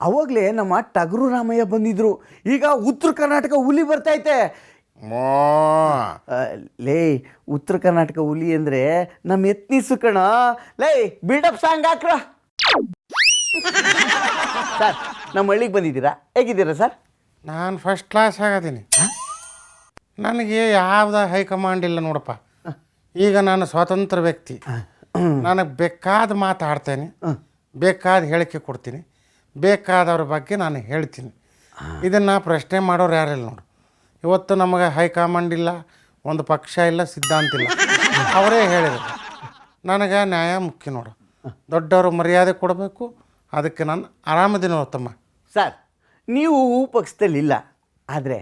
ಅವಾಗಲೇ ನಮ್ಮ ಟಗರು ರಾಮಯ್ಯ ಬಂದಿದ್ರು. ಈಗ ಉತ್ತರ ಕರ್ನಾಟಕ ಹುಲಿ ಬರ್ತೈತೆ. ಲೇ, ಉತ್ತರ ಕರ್ನಾಟಕ ಹುಲಿ ಅಂದರೆ ನಮ್ಮ ಎತ್ನಿಸು ಕಣ. ಲೇ, ಬಿಲ್ಡಪ್ ಸಾಂಗ್ ಹಾಕ್ರ. ಸರ್, ನಮ್ಮ ಹಳ್ಳಿಗೆ ಬಂದಿದ್ದೀರಾ? ಹೇಗಿದ್ದೀರಾ ಸರ್? ನಾನು ಫಸ್ಟ್ ಕ್ಲಾಸ್ ಆಗತೀನಿ. ನನಗೆ ಯಾವುದ ಹೈಕಮಾಂಡ್ ಇಲ್ಲ ನೋಡಪ್ಪ. ಈಗ ನಾನು ಸ್ವತಂತ್ರ ವ್ಯಕ್ತಿ. ನನಗೆ ಬೇಕಾದ ಮಾತಾಡ್ತೇನೆ, ಬೇಕಾದ ಹೇಳಿಕೆ ಕೊಡ್ತೀನಿ, ಬೇಕಾದವ್ರ ಬಗ್ಗೆ ನಾನು ಹೇಳ್ತೀನಿ. ಇದನ್ನು ಪ್ರಶ್ನೆ ಮಾಡೋರು ಯಾರಿಲ್ಲ ನೋಡು. ಇವತ್ತು ನಮಗೆ ಹೈಕಮಾಂಡ್ ಇಲ್ಲ, ಒಂದು ಪಕ್ಷ ಇಲ್ಲ, ಸಿದ್ಧಾಂತ ಇಲ್ಲ. ಅವರೇ ಹೇಳಿದರು. ನನಗೆ ನ್ಯಾಯ ಮುಖ್ಯ ನೋಡು. ದೊಡ್ಡವರು ಮರ್ಯಾದೆ ಕೊಡಬೇಕು. ಅದಕ್ಕೆ ನಾನು ಆರಾಮದಿನ ತಮ್ಮ. ಸರ್, ನೀವು ಪಕ್ಷದಲ್ಲಿಲ್ಲ, ಆದರೆ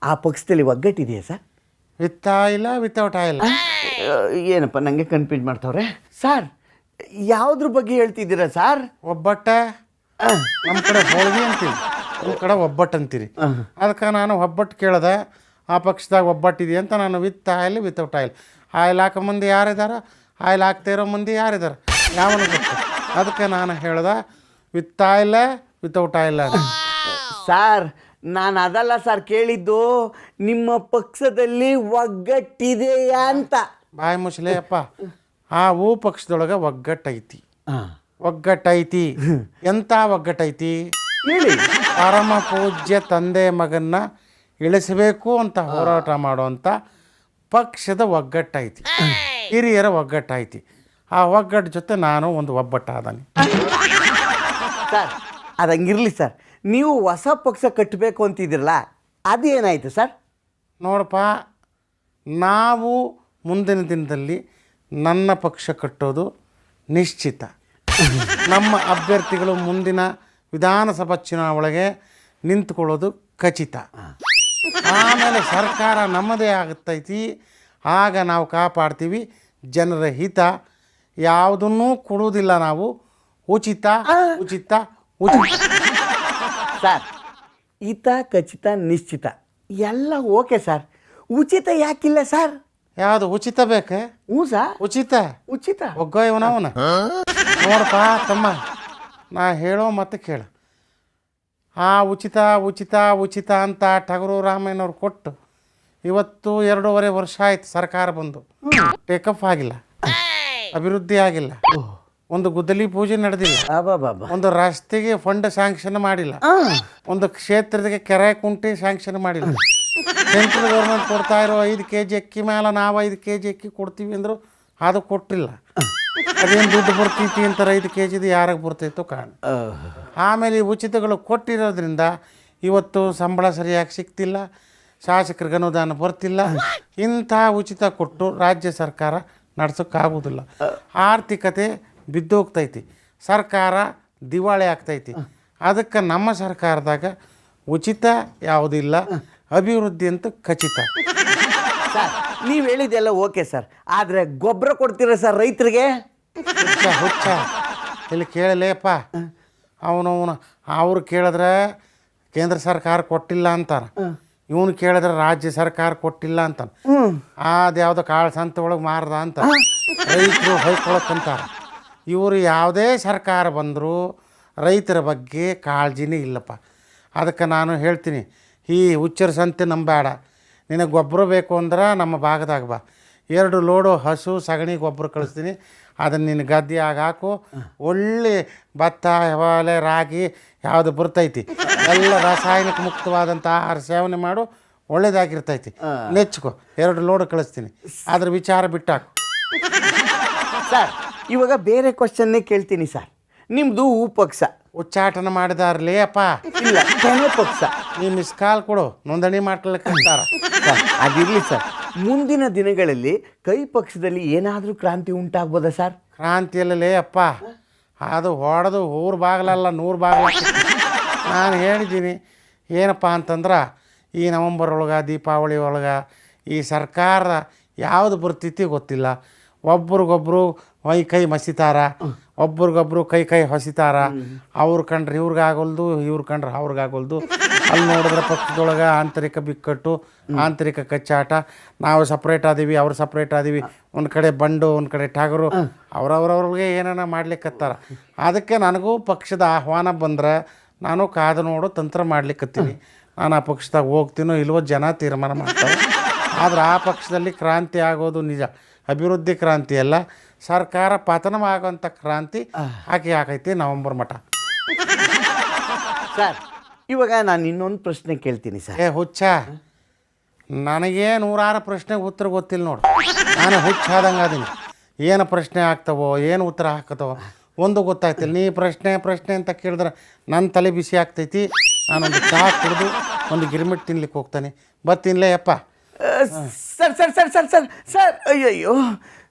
ಆ ಪಕ್ಷದಲ್ಲಿ ಒಗ್ಗಟ್ಟಿದೆಯಾ ಸರ್? ವಿತ್ ಇಲ್ಲ ವಿತೌಟ್ ಆಯಿಲ್. ಏನಪ್ಪ ನನಗೆ ಕನ್ಫ್ಯೂಸ್ ಮಾಡ್ತಾವ್ರೆ. ಸರ್, ಯಾವುದ್ರ ಬಗ್ಗೆ ಹೇಳ್ತಿದ್ದೀರಾ ಸರ್? ಒಬ್ಬಟ್ಟ. ನಮ್ಮ ಕಡೆ ಹೋಳಿಗೆ ಅಂತೀವಿ, ನಿಮ್ಮ ಕಡೆ ಒಬ್ಬಟ್ಟು ಅಂತೀರಿ. ಅದಕ್ಕೆ ನಾನು ಒಬ್ಬಟ್ಟು ಕೇಳಿದೆ. ಆ ಪಕ್ಷದಾಗ ಒಬ್ಬಟ್ಟಿದೆ ಅಂತ ನಾನು with oil without oil. Oil ಹಾಕೋ ಮಂದಿ ಯಾರಿದ್ದಾರೆ, ಆಯಿಲ್ ಹಾಕ್ತಾ ಇರೋ ಮಂದಿ ಯಾರಿದ್ದಾರೆ, ಯಾವನು ಗೊತ್ತು. ಅದಕ್ಕೆ ನಾನು ಹೇಳ್ದೆ with oil without oil. Sir, ನಾನು ಅದಲ್ಲ ಸರ್ ಕೇಳಿದ್ದು, ನಿಮ್ಮ ಪಕ್ಷದಲ್ಲಿ ಒಗ್ಗಟ್ಟಿದೆಯಾ ಅಂತ. ಬಾಯಿ ಮುಚ್ಚಲೇ ಅಪ್ಪ. ಆ ಪಕ್ಷದೊಳಗೆ ಒಗ್ಗಟ್ಟೈತಿ. ಒಗ್ಗಟ್ಟೈತಿ. ಎಂಥ ಒಗ್ಗಟ್ಟೈತಿ ಹೇಳಿ. ಪರಮ ಪೂಜ್ಯ ತಂದೆ ಮಗನ್ನ ಇಳಿಸಬೇಕು ಅಂತ ಹೋರಾಟ ಮಾಡುವಂಥ ಪಕ್ಷದ ಒಗ್ಗಟ್ಟೈತಿ. ಹಿರಿಯರ ಒಗ್ಗಟ್ಟೈತಿ. ಆ ಒಗ್ಗಟ್ಟು ಜೊತೆ ನಾನು ಒಂದು ಒಬ್ಬಟ್ಟಾದಾನೆ. ಸರ್, ಅದು ಹಂಗಿರಲಿ ಸರ್. ನೀವು ಹೊಸ ಪಕ್ಷ ಕಟ್ಟಬೇಕು ಅಂತಿದ್ದೀರಲ್ಲ, ಅದೇನಾಯಿತು ಸರ್? ನೋಡಪ್ಪ, ನಾವು ಮುಂದಿನ ದಿನದಲ್ಲಿ ನನ್ನ ಪಕ್ಷ ಕಟ್ಟೋದು ನಿಶ್ಚಿತ. ನಮ್ಮ ಅಭ್ಯರ್ಥಿಗಳು ಮುಂದಿನ ವಿಧಾನಸಭಾ ಚುನಾವಣೆಗೆ ನಿಂತ್ಕೊಳ್ಳೋದು ಖಚಿತ. ಆಮೇಲೆ ಸರ್ಕಾರ ನಮ್ಮದೇ ಆಗುತ್ತೈತಿ. ಆಗ ನಾವು ಕಾಪಾಡ್ತೀವಿ ಜನರ ಹಿತ. ಯಾವುದನ್ನೂ ಕೊಡುವುದಿಲ್ಲ ನಾವು. ಉಚಿತ ಉಚಿತ ಉಚಿತ. ಸರ್, ಹಿತ, ಖಚಿತ, ನಿಶ್ಚಿತ ಎಲ್ಲ ಓಕೆ ಸರ್. ಉಚಿತ ಯಾಕಿಲ್ಲ ಸರ್? ಯಾವುದು ಉಚಿತ ಬೇಕೆ? ಹ್ಞೂ ಸರ್, ಉಚಿತ ಉಚಿತ. ಒಗ್ಗವನವನ ನೋಡಪ್ಪ ತಮ್ಮ, ನಾ ಹೇಳೋ ಮತ್ತೆ ಕೇಳು. ಆ ಉಚಿತ ಉಚಿತ ಉಚಿತ ಅಂತ ಟಗರು ರಾಮಯ್ಯನವ್ರು ಕೊಟ್ಟು ಇವತ್ತು 2.5 ವರ್ಷ ಆಯ್ತು ಸರ್ಕಾರ ಬಂದು. ಟೇಕಪ್ ಆಗಿಲ್ಲ, ಅಭಿವೃದ್ಧಿ ಆಗಿಲ್ಲ, ಒಂದು ಗುದ್ದಲಿ ಪೂಜೆ ನಡೆದಿಲ್ಲ, ಒಂದು ರಸ್ತೆಗೆ ಫಂಡ್ ಸ್ಯಾಂಕ್ಷನ್ ಮಾಡಿಲ್ಲ, ಒಂದು ಕ್ಷೇತ್ರಕ್ಕೆ ಕೆರೆ ಕುಂಟೆ ಸ್ಯಾಂಕ್ಷನ್ ಮಾಡಿಲ್ಲ. ಸೆಂಟ್ರಲ್ ಗೌರ್ಮೆಂಟ್ ಕೊಡ್ತಾ ಇರೋ 5 kg ಅಕ್ಕಿ ಮೇಲೆ ನಾವು 5 kg ಅಕ್ಕಿ ಕೊಡ್ತೀವಿ ಅಂದರು, ಅದು ಕೊಟ್ಟಿಲ್ಲ. ಅದೇನು ದುಡ್ಡು ಬರ್ತೈತಿ ಅಂತಾರೆ, 5 kgದು ಯಾರಿಗೆ ಬರ್ತೈತೋ ಕಾರಣ. ಆಮೇಲೆ ಈ ಉಚಿತಗಳು ಕೊಟ್ಟಿರೋದ್ರಿಂದ ಇವತ್ತು ಸಂಬಳ ಸರಿಯಾಗಿ ಸಿಗ್ತಿಲ್ಲ, ಶಾಸಕರಿಗೆ ಅನುದಾನ ಬರ್ತಿಲ್ಲ. ಇಂಥ ಉಚಿತ ಕೊಟ್ಟು ರಾಜ್ಯ ಸರ್ಕಾರ ನಡ್ಸೋಕ್ಕಾಗೋದಿಲ್ಲ. ಆರ್ಥಿಕತೆ ಬಿದ್ದೋಗ್ತೈತಿ, ಸರ್ಕಾರ ದಿವಾಳಿ ಆಗ್ತೈತಿ. ಅದಕ್ಕೆ ನಮ್ಮ ಸರ್ಕಾರದಾಗ ಉಚಿತ ಯಾವುದಿಲ್ಲ, ಅಭಿವೃದ್ಧಿ ಅಂತ ಖಚಿತ. ಸರ್, ನೀವು ಹೇಳಿದ್ದೆಲ್ಲ ಓಕೆ ಸರ್, ಆದರೆ ಗೊಬ್ಬರ ಕೊಡ್ತೀರಾ ಸರ್ ರೈತರಿಗೆ? ಹುಚ್ಚ ಇಲ್ಲಿ ಕೇಳಲೇಪ್ಪ. ಅವನವನು ಅವ್ರು ಕೇಳಿದ್ರೆ ಕೇಂದ್ರ ಸರ್ಕಾರ ಕೊಟ್ಟಿಲ್ಲ ಅಂತಾರೆ, ಇವನು ಕೇಳಿದ್ರೆ ರಾಜ್ಯ ಸರ್ಕಾರ ಕೊಟ್ಟಿಲ್ಲ ಅಂತಾನೆ. ಅದು ಯಾವುದೋ ಕಾಳು ಸಂತೆ ಒಳಗೆ ಮಾರ್ದ ಅಂತ ರೈತರು ಹೊಯ್ಕೊಳಕ್ಕಂತಾರೆ. ಇವರು ಯಾವುದೇ ಸರ್ಕಾರ ಬಂದರೂ ರೈತರ ಬಗ್ಗೆ ಕಾಳಜಿನೇ ಇಲ್ಲಪ್ಪ. ಅದಕ್ಕೆ ನಾನು ಹೇಳ್ತೀನಿ, ಈ ಹುಚ್ಚರ ಸಂತೆ ನಂಬೇಡ. ನಿನಗೆ ಗೊಬ್ಬರ ಬೇಕು ಅಂದ್ರೆ ನಮ್ಮ ಭಾಗದಾಗ ಬಾ, 2 ಲೋಡು ಹಸು ಸಗಣಿ ಗೊಬ್ಬರ ಕಳಿಸ್ತೀನಿ. ಅದನ್ನು ನಿನ್ನ ಗದ್ದೆಯಾಗ ಹಾಕು. ಒಳ್ಳೆ ಭತ್ತ, ಹೊಲೆ, ರಾಗಿ ಯಾವುದು ಬರ್ತೈತಿ ಎಲ್ಲ ರಾಸಾಯನಿಕ ಮುಕ್ತವಾದಂಥ ಆಹಾರ ಸೇವನೆ ಮಾಡು, ಒಳ್ಳೇದಾಗಿರ್ತೈತಿ. ನೆಚ್ಕೊ. 2 ಲೋಡ್ ಕಳಿಸ್ತೀನಿ, ಅದ್ರ ವಿಚಾರ ಬಿಟ್ಟಾಕು. ಸರ್, ಇವಾಗ ಬೇರೆ ಕ್ವಶನ್ನೇ ಕೇಳ್ತೀನಿ ಸರ್. ನಿಮ್ಮದು ಪಕ್ಷ ಉಚ್ಚಾಟನ ಮಾಡಿದಾರಲೇ ಅಪ್ಪ. ಇಲ್ಲ, ಕೆನೆ ಪಕ್ಷ. ನೀವು ಮಿಸ್ ಕಾಲ್ ಕೊಡು, ನೋಂದಣಿ ಮಾಡ್ಕೊಳ್ಳಕ್ಕಂತಾರ. ಅದಿರಲಿ ಸರ್, ಮುಂದಿನ ದಿನಗಳಲ್ಲಿ ಕೈ ಪಕ್ಷದಲ್ಲಿ ಏನಾದರೂ ಕ್ರಾಂತಿ ಉಂಟಾಗ್ಬೋದಾ ಸರ್? ಕ್ರಾಂತಿಯಲ್ಲೇ ಅಪ್ಪ, ಅದು ಹೊಡೆದು ಊರು ಬಾಗಿಲಲ್ಲ 100 ಬಾಗಿಲ. ನಾನು ಹೇಳಿದ್ದೀನಿ ಏನಪ್ಪ ಅಂತಂದ್ರೆ, ಈ ನವಂಬರ್ ಒಳಗೆ ದೀಪಾವಳಿ ಒಳಗೆ ಈ ಸರ್ಕಾರ ಯಾವುದು ಬರ್ತೈತಿ ಗೊತ್ತಿಲ್ಲ. ಒಬ್ರಿಗೊಬ್ರು ಕೈ ಮಸಿತಾರ, ಒಬ್ರಿಗೊಬ್ರು ಕೈ ಹೊಸಿತಾರ. ಅವ್ರು ಕಂಡ್ರೆ ಇವ್ರಿಗಾಗಲ್ದು, ಇವ್ರು ಕಂಡ್ರೆ ಅವ್ರಿಗಾಗಲ್ದು. ಅಲ್ಲಿ ನೋಡಿದ್ರೆ ಪಕ್ಷದೊಳಗೆ ಆಂತರಿಕ ಬಿಕ್ಕಟ್ಟು, ಆಂತರಿಕ ಕಚ್ಚಾಟ. ನಾವು ಸಪ್ರೇಟ್ ಆದೀವಿ, ಅವ್ರು ಸಪ್ರೇಟ್ ಆದೀವಿ. ಒಂದು ಕಡೆ ಬಂಡು, ಒಂದು ಕಡೆ ಠಾಗರು, ಅವ್ರವ್ರವ್ರಿಗೆ ಏನಾನ ಮಾಡ್ಲಿಕ್ಕತ್ತಾರ. ಅದಕ್ಕೆ ನನಗೂ ಪಕ್ಷದ ಆಹ್ವಾನ ಬಂದ್ರೆ ನಾನು ಕಾದು ನೋಡು ತಂತ್ರ ಮಾಡ್ಲಿಕ್ಕತ್ತೀನಿ. ನಾನು ಆ ಪಕ್ಷದಾಗ ಹೋಗ್ತೀನೋ ಇಲ್ವೋ ಜನ ತೀರ್ಮಾನ ಮಾಡ್ತಾರೆ. ಆದ್ರೆ ಆ ಪಕ್ಷದಲ್ಲಿ ಕ್ರಾಂತಿ ಆಗೋದು ನಿಜ. ಅಭಿವೃದ್ಧಿ ಕ್ರಾಂತಿ ಅಲ್ಲ, ಸರ್ಕಾರ ಪತನವಾಗುವಂಥ ಕ್ರಾಂತಿ ಆಕೈತಿ ನವಂಬರ್ ಮಠ. ಸರ್ ಇವಾಗ ನಾನು ಇನ್ನೊಂದು ಪ್ರಶ್ನೆ ಕೇಳ್ತೀನಿ ಸರ್. ಹುಚ್ಚ, ನನಗೆ ನೂರಾರು ಪ್ರಶ್ನೆಗೆ ಉತ್ತರ ಗೊತ್ತಿಲ್ಲ ನೋಡು. ನಾನು ಹುಚ್ಚಾದಂಗೆ ಅದೀನಿ. ಏನು ಪ್ರಶ್ನೆ ಆಗ್ತವೋ, ಏನು ಉತ್ತರ ಹಾಕತ್ತವೋ ಒಂದು ಗೊತ್ತಾಗ್ತಿಲ್ಲ. ನೀ ಪ್ರಶ್ನೆ ಅಂತ ಕೇಳಿದ್ರೆ ನನ್ನ ತಲೆ ಬಿಸಿ ಆಗ್ತೈತಿ. ನಾನೊಂದು ಚಹಾ ಕುಡಿದು ಒಂದು ಗಿರ್ಮಿಟ್ ತಿನ್ಲಿಕ್ಕೆ ಹೋಗ್ತಾನೆ. ಬರ್ತೀನಿಲೇ ಯಪ್ಪ. Sir sir sir sir sir sir ಅಯ್ಯಯ್ಯೋ